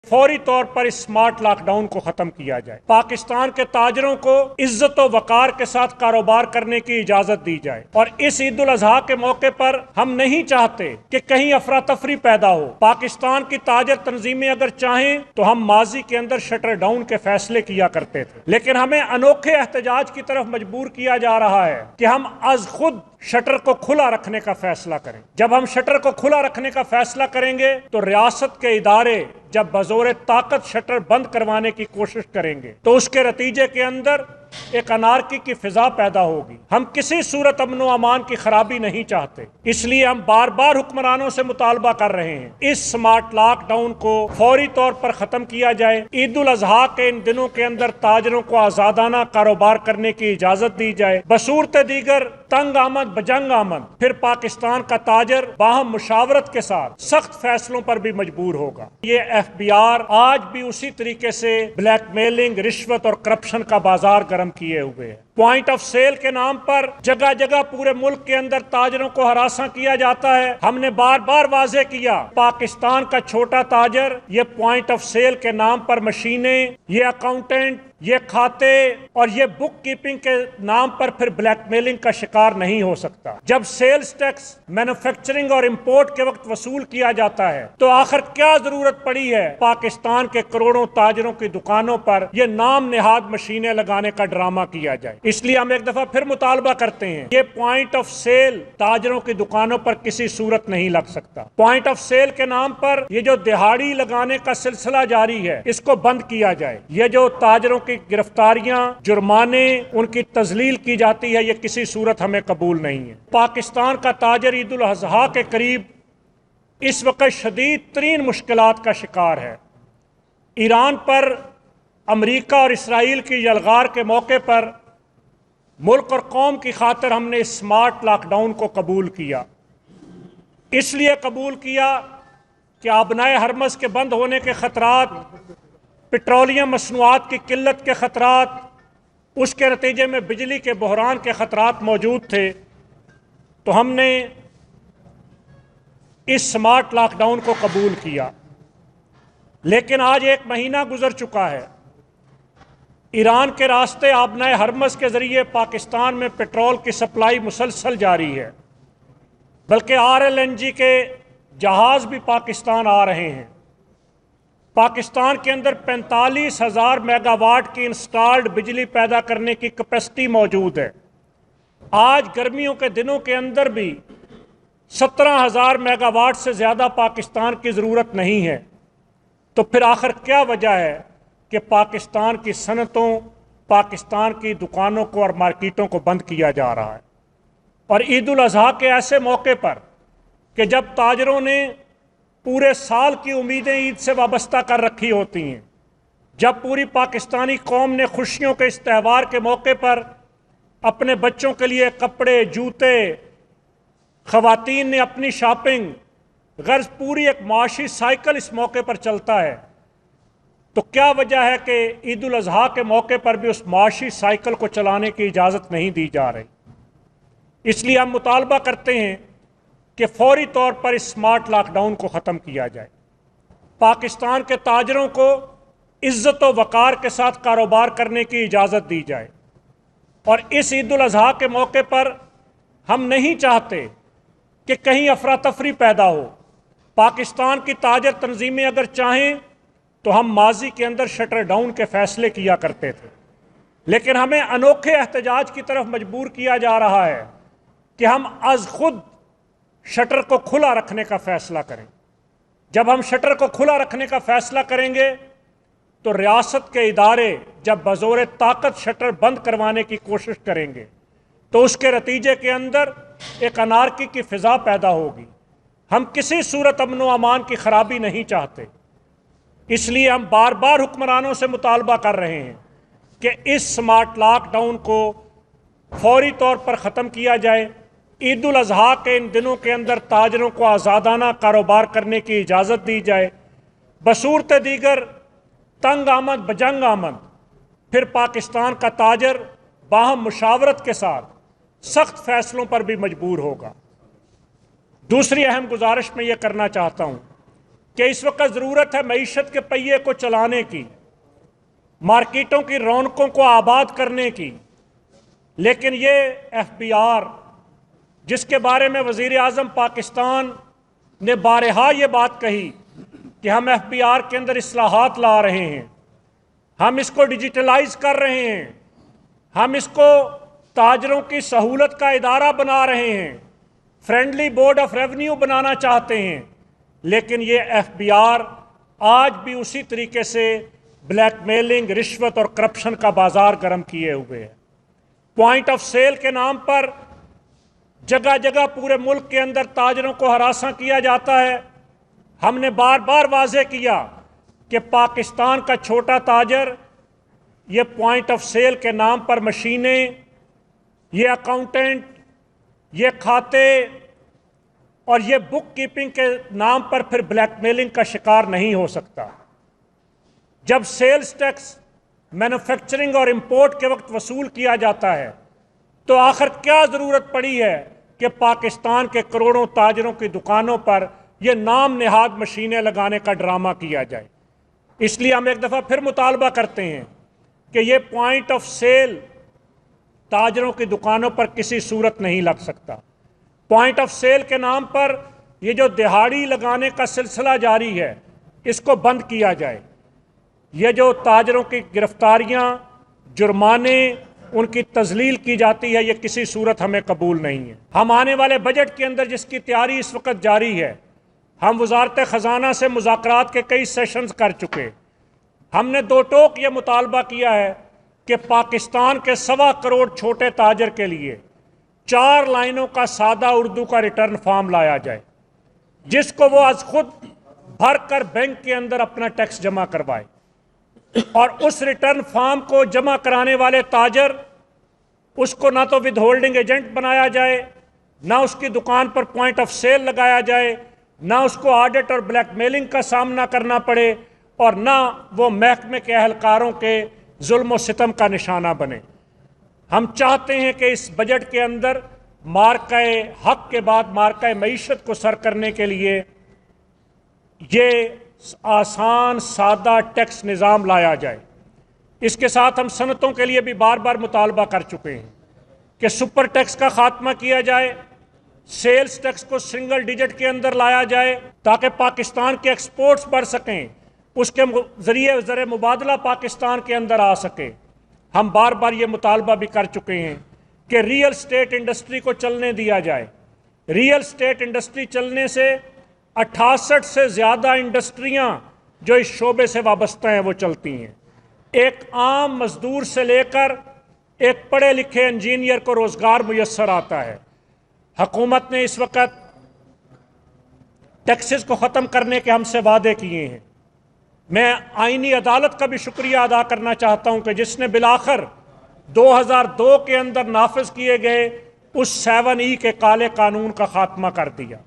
फौरी तौर पर इस स्मार्ट लॉकडाउन को खत्म किया जाए। पाकिस्तान के ताजरों को इज्जत और वकार के साथ कारोबार करने की इजाजत दी जाए। और इस ईद उल अजहा के मौके पर हम नहीं चाहते कि कहीं अफरा तफरी पैदा हो। पाकिस्तान की ताजर तंजीमें अगर चाहें तो हम माजी के अंदर शटर डाउन के फैसले किया करते थे, लेकिन हमें अनोखे एहतजाज की तरफ मजबूर किया जा रहा है कि हम अज खुद शटर को खुला रखने का फैसला करें। जब हम शटर को खुला रखने का फैसला करेंगे तो रियासत के इदारे जब बजोर ताकत शटर बंद करवाने की कोशिश करेंगे तो उसके नतीजे के अंदर एक अनारकी की फिजा पैदा होगी। हम किसी सूरत अमन व अमान की खराबी नहीं चाहते, इसलिए हम बार बार हुक्मरानों से मुतालबा कर रहे हैं इस स्मार्ट लॉकडाउन को फौरी तौर पर खत्म किया जाए। ईद उल अजहा के इन दिनों के अंदर ताजरों को आजादाना कारोबार करने की इजाजत दी जाए। बसूरत दीगर तंग आमद बजंग आमद फिर पाकिस्तान का ताजर बाहम मुशावरत के साथ सख्त फैसलों पर भी मजबूर होगा। ये FBR आज भी उसी तरीके से ब्लैकमेलिंग, रिश्वत और करप्शन का बाजार गर्म किए हुए है। पॉइंट ऑफ सेल के नाम पर जगह जगह पूरे मुल्क के अंदर ताजरों को हरासा किया जाता है। हमने बार बार वाजे किया, पाकिस्तान का छोटा ताजर ये पॉइंट ऑफ सेल के नाम पर मशीनें, ये अकाउंटेंट, ये खाते और ये बुक कीपिंग के नाम पर फिर ब्लैकमेलिंग का शिकार नहीं हो सकता। जब सेल्स टैक्स मैन्युफैक्चरिंग और इंपोर्ट के वक्त वसूल किया जाता है तो आखिर क्या जरूरत पड़ी है पाकिस्तान के करोड़ों ताजरों की दुकानों पर यह नाम नेहाद मशीनें लगाने का ड्रामा किया जाए। इसलिए हम एक दफा फिर मुतालबा करते हैं, ये पॉइंट ऑफ सेल ताजरों की दुकानों पर किसी सूरत नहीं लग सकता। पॉइंट ऑफ सेल के नाम पर ये जो दिहाड़ी लगाने का सिलसिला जारी है इसको बंद किया जाए। ये जो ताजरों की गिरफ्तारियां, जुर्माने, उनकी तजलील की जाती है, ये किसी सूरत हमें कबूल नहीं है। पाकिस्तान का ताजर ईद उल अजहा के करीब इस वक्त शदीद तरीन मुश्किलात का शिकार है। ईरान पर अमरीका और इसराइल की यलगार के मौके पर मुल्क और कौम की खातिर हमने स्मार्ट लॉकडाउन को कबूल किया। इसलिए कबूल किया कि आबनाए हरमस के बंद होने के खतरात, पेट्रोलियम मसनूआत की किल्लत के खतरात, उसके नतीजे में बिजली के बहरान के खतरात मौजूद थे, तो हमने इस स्मार्ट लॉकडाउन को कबूल किया। लेकिन आज एक महीना गुजर चुका है, ईरान के रास्ते आबनाए हरमस के ज़रिए पाकिस्तान में पेट्रोल की सप्लाई मुसलसल जारी है, बल्कि RLNG के जहाज़ भी पाकिस्तान आ रहे हैं। पाकिस्तान के अंदर 45,000 मेगावाट की इंस्टॉल्ड बिजली पैदा करने की कैपेसिटी मौजूद है। आज गर्मियों के दिनों के अंदर भी 17,000 मेगावाट से ज़्यादा पाकिस्तान की ज़रूरत नहीं है। तो फिर आखिर क्या वजह है कि पाकिस्तान की सनतों, पाकिस्तान की दुकानों को और मार्केटों को बंद किया जा रहा है? और ईद उल अजहा के ऐसे मौके पर कि जब ताजरों ने पूरे साल की उम्मीदें ईद से वाबस्ता कर रखी होती हैं, जब पूरी पाकिस्तानी कौम ने खुशियों के इस त्यौहार के मौके पर अपने बच्चों के लिए कपड़े, जूते, ख़वातीन ने अपनी शॉपिंग, गर्ज पूरी एक माशी साइकिल इस मौके पर चलता है, तो क्या वजह है कि ईद उल अजहा के मौके पर भी उस माशी साइकिल को चलाने की इजाज़त नहीं दी जा रही? इसलिए हम मुतालबा करते हैं कि फौरी तौर पर इस स्मार्ट लॉकडाउन को ख़त्म किया जाए। पाकिस्तान के ताजरों को इज्जत व वकार के साथ कारोबार करने की इजाज़त दी जाए। और इस ईद उल अजहा के मौके पर हम नहीं चाहते कि कहीं अफरा तफरी पैदा हो। पाकिस्तान की ताजर तंजीमें अगर चाहें तो हम माजी के अंदर शटर डाउन के फैसले किया करते थे, लेकिन हमें अनोखे एहतजाज की तरफ मजबूर किया जा रहा है कि हम अज खुद शटर को खुला रखने का फैसला करें। जब हम शटर को खुला रखने का फैसला करेंगे तो रियासत के इदारे जब बजोर ताकत शटर बंद करवाने की कोशिश करेंगे तो उसके नतीजे के अंदर एक अनारकी की फिजा पैदा होगी। हम किसी सूरत अमन व अमान की खराबी नहीं चाहते, इसलिए हम बार बार हुक्मरानों से मुतालबा कर रहे हैं कि इस स्मार्ट लॉकडाउन को फौरी तौर पर ख़त्म किया जाए। ईद उल अजहा के इन दिनों के अंदर ताजरों को आज़ादाना कारोबार करने की इजाज़त दी जाए। बसूरत दीगर तंग आमद बजंग आमद फिर पाकिस्तान का ताजर बाहम मुशावरत के साथ सख्त फैसलों पर भी मजबूर होगा। दूसरी अहम गुजारिश मैं ये करना चाहता हूँ کہ اس وقت ضرورت ہے معیشت کے پہیے کو چلانے کی، مارکیٹوں کی رونقوں کو آباد کرنے کی، لیکن یہ ایف بی آر جس کے بارے میں وزیر اعظم پاکستان نے بارہا یہ بات کہی کہ ہم ایف بی آر کے اندر اصلاحات لا رہے ہیں، ہم اس کو ڈیجیٹلائز کر رہے ہیں، ہم اس کو تاجروں کی سہولت کا ادارہ بنا رہے ہیں، فرینڈلی بورڈ آف ریونیو بنانا چاہتے ہیں، لیکن یہ ایف بی آر آج بھی اسی طریقے سے بلیک میلنگ، رشوت اور کرپشن کا بازار گرم کیے ہوئے ہے۔ پوائنٹ آف سیل کے نام پر جگہ جگہ پورے ملک کے اندر تاجروں کو ہراساں کیا جاتا ہے۔ ہم نے بار بار واضح کیا کہ پاکستان کا چھوٹا تاجر یہ پوائنٹ آف سیل کے نام پر مشینیں، یہ اکاؤنٹنٹ، یہ کھاتے اور یہ بک کیپنگ کے نام پر پھر بلیک میلنگ کا شکار نہیں ہو سکتا۔ جب سیلز ٹیکس مینوفیکچرنگ اور امپورٹ کے وقت وصول کیا جاتا ہے تو آخر کیا ضرورت پڑی ہے کہ پاکستان کے کروڑوں تاجروں کی دکانوں پر یہ نام نہاد مشینیں لگانے کا ڈرامہ کیا جائے؟ اس لیے ہم ایک دفعہ پھر مطالبہ کرتے ہیں کہ یہ پوائنٹ آف سیل تاجروں کی دکانوں پر کسی صورت نہیں لگ سکتا۔ پوائنٹ آف سیل کے نام پر یہ جو دہاڑی لگانے کا سلسلہ جاری ہے اس کو بند کیا جائے۔ یہ جو تاجروں کی گرفتاریاں، جرمانے، ان کی تذلیل کی جاتی ہے، یہ کسی صورت ہمیں قبول نہیں ہے۔ ہم آنے والے بجٹ کے اندر جس کی تیاری اس وقت جاری ہے، ہم وزارت خزانہ سے مذاکرات کے کئی سیشنز کر چکے۔ ہم نے دو ٹوک یہ مطالبہ کیا ہے کہ پاکستان کے 1.25 کروڑ چھوٹے تاجر کے لیے 4 لائنوں کا سادہ اردو کا ریٹرن فارم لایا جائے، جس کو وہ از خود بھر کر بینک کے اندر اپنا ٹیکس جمع کروائے، اور اس ریٹرن فارم کو جمع کرانے والے تاجر اس کو نہ تو ود ہولڈنگ ایجنٹ بنایا جائے، نہ اس کی دکان پر پوائنٹ آف سیل لگایا جائے، نہ اس کو آڈٹ اور بلیک میلنگ کا سامنا کرنا پڑے، اور نہ وہ محکمے کے اہلکاروں کے ظلم و ستم کا نشانہ بنے۔ ہم چاہتے ہیں کہ اس بجٹ کے اندر مارکہ حق کے بعد مارکہ معیشت کو سر کرنے کے لیے یہ آسان سادہ ٹیکس نظام لایا جائے۔ اس کے ساتھ ہم صنعتوں کے لیے بھی بار بار مطالبہ کر چکے ہیں کہ سپر ٹیکس کا خاتمہ کیا جائے، سیلز ٹیکس کو سنگل ڈیجٹ کے اندر لایا جائے تاکہ پاکستان کے ایکسپورٹس بڑھ سکیں، اس کے ذریعے زر مبادلہ پاکستان کے اندر آ سکے۔ ہم بار بار یہ مطالبہ بھی کر چکے ہیں کہ ریئل اسٹیٹ انڈسٹری کو چلنے دیا جائے۔ ریئل اسٹیٹ انڈسٹری چلنے سے 68 سے زیادہ انڈسٹریاں جو اس شعبے سے وابستہ ہیں وہ چلتی ہیں۔ ایک عام مزدور سے لے کر ایک پڑھے لکھے انجینئر کو روزگار میسر آتا ہے۔ حکومت نے اس وقت ٹیکسز کو ختم کرنے کے ہم سے وعدے کیے ہیں۔ میں آئینی عدالت کا بھی شکریہ ادا کرنا چاہتا ہوں کہ جس نے بالآخر 2002 کے اندر نافذ کیے گئے اس 7E کے کالے قانون کا خاتمہ کر دیا۔